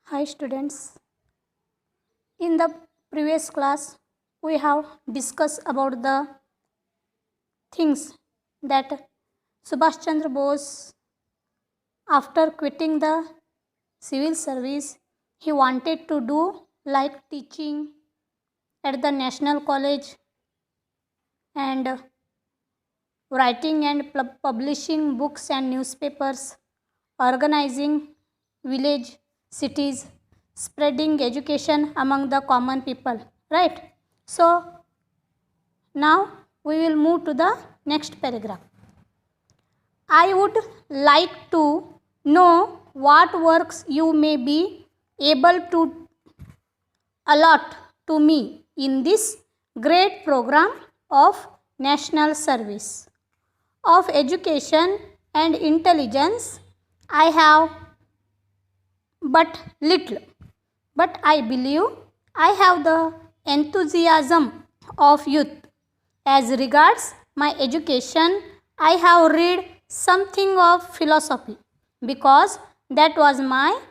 Hi students. In the previous class, we have discussed about the things that Subhash Chandra Bose, after quitting the civil service, he wanted to do like teaching at the National College and writing and publishing books and newspapers, organizing village cities, spreading education among the common people, right? So now we will move to the next paragraph. I would like to know what works you may be able to allot to me in this great program of national service of education and intelligence. I have but little, but I believe I have the enthusiasm of youth. As regards my education, I have read something of philosophy because that was my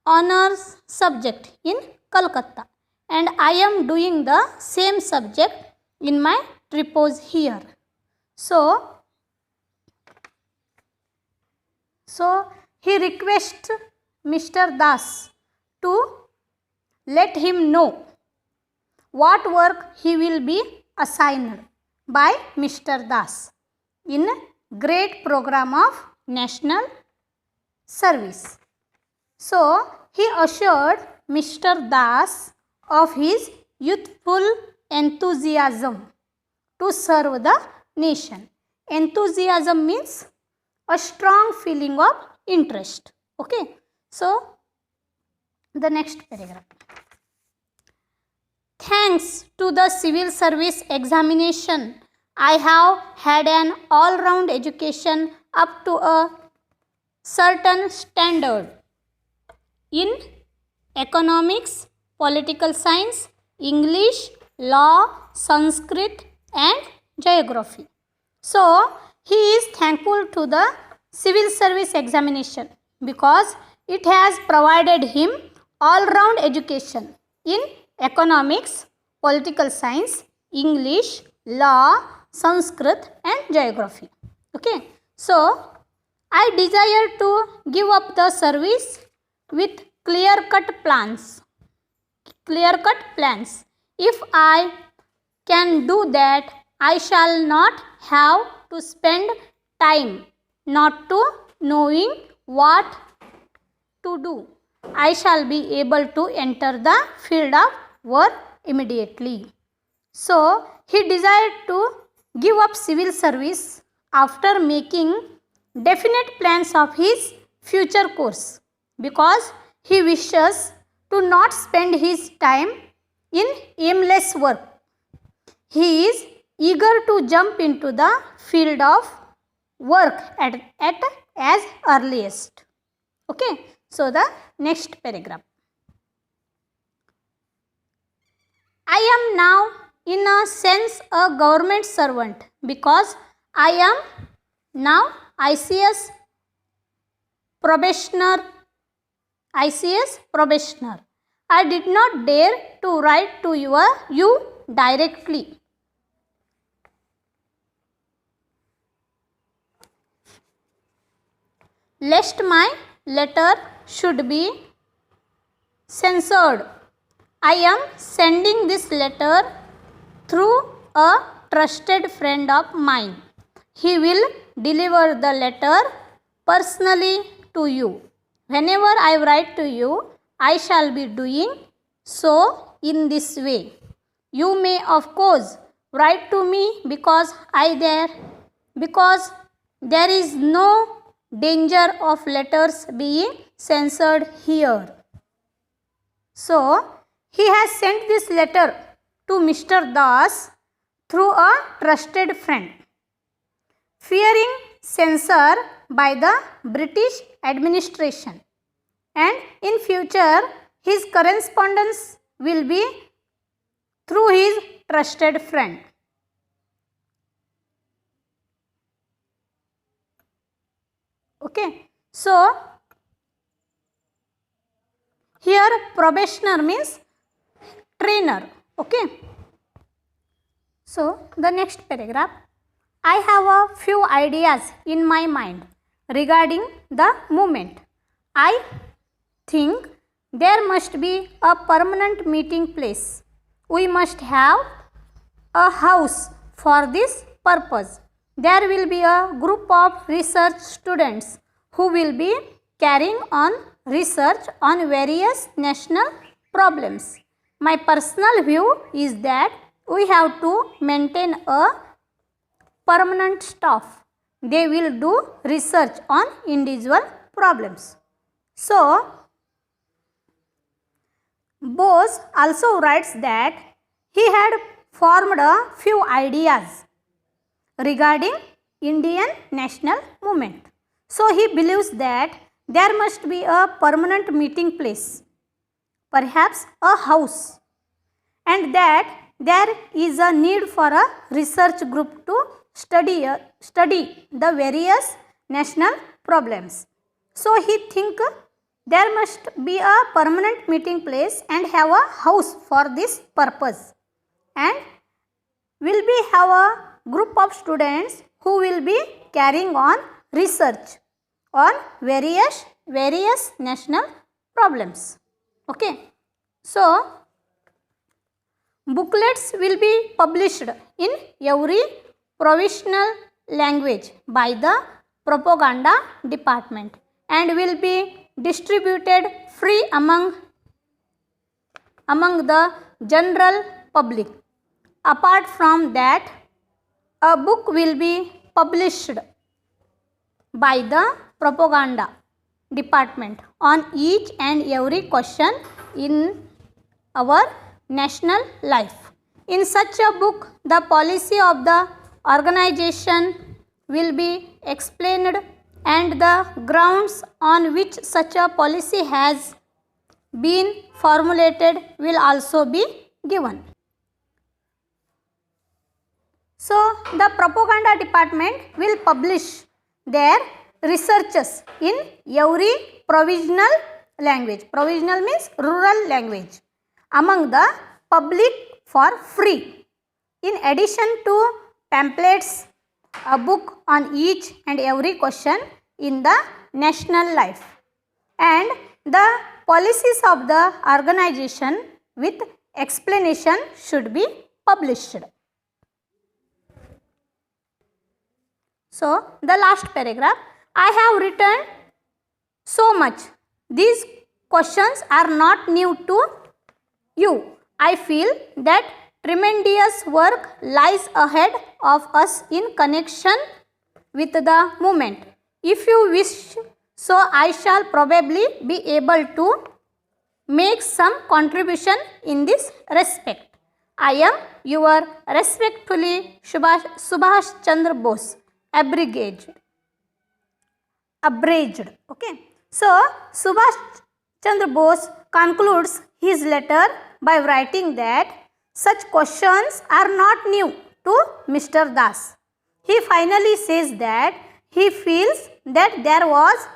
honors subject in Calcutta, and I am doing the same subject in my tripos here. So he requests Mr. Das to let him know what work he will be assigned by Mr. Das in great program of national service. So he assured Mr. Das of his youthful enthusiasm to serve the nation. Enthusiasm means a strong feeling of interest. Okay. So the next paragraph. Thanks to the civil service examination, I have had an all-round education up to a certain standard in economics, political science, English, law, Sanskrit and geography. So, he is thankful to the civil service examination because it has provided him all-round education in economics, political science, English, law, Sanskrit and geography. Okay. So, I desire to give up the service with clear-cut plans. Clear-cut plans. If I can do that, I shall not have to spend time not to knowing what to do. I shall be able to enter the field of work immediately. So, he desired to give up civil service after making definite plans of his future course because he wishes to not spend his time in aimless work. He is eager to jump into the field of work at as earliest. Okay. So, the next paragraph. I am now in a sense a government servant because I am now ICS probationer. I did not dare to write to you directly. Lest my letter should be censored. I am sending this letter through a trusted friend of mine. He will deliver the letter personally to you. Whenever I write to you, I shall be doing so in this way. You may of course write to me because there is no danger of letters being censored here. So, he has sent this letter to Mr. Das through a trusted friend, fearing censure by the British administration, and in future his correspondence will be through his trusted friend. Okay. So, Here probationer means trainer. Okay. So the next paragraph, I have a few ideas in my mind regarding the movement. I think there must be a permanent meeting place. We must have a house for this purpose. There will be a group of research students who will be carrying on research on various national problems. My personal view is that we have to maintain a permanent staff. They will do research on individual problems. So, Bose also writes that he had formed a few ideas regarding Indian national movement. So, he believes that there must be a permanent meeting place, perhaps a house, and that there is a need for a research group to study the various national problems. So, he thinks there must be a permanent meeting place and have a house for this purpose, and will be have a group of students who will be carrying on research on various national problems. Okay. So, booklets will be published in every provincial language by the propaganda department and will be distributed free among the general public. Apart from that, a book will be published by the propaganda department on each and every question in our national life. In such a book, the policy of the organization will be explained and the grounds on which such a policy has been formulated will also be given. So, the propaganda department will publish their researches in every provincial language. Provincial means rural language among the public for free. In addition to pamphlets, a book on each and every question in the national life, and the policies of the organization with explanation should be published. So, the last paragraph, I have written so much. These questions are not new to you. I feel that tremendous work lies ahead of us in connection with the movement. If you wish, so I shall probably be able to make some contribution in this respect. I am your respectfully Subhash Chandra Bose, abridged. Okay. So, Subhash Chandra Bose concludes his letter by writing that such questions are not new to Mr. Das. He finally says that he feels that there was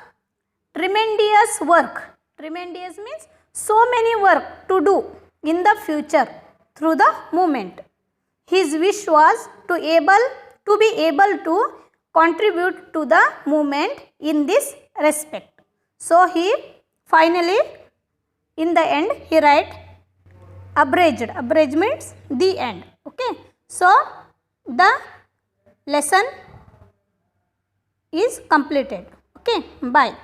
tremendous work. Tremendous means so many work to do in the future through the movement. His wish was to be able to contribute to the movement in this respect. So, he finally in the end he write abridged. Abridged means the end. Okay. So, the lesson is completed. Okay. Bye.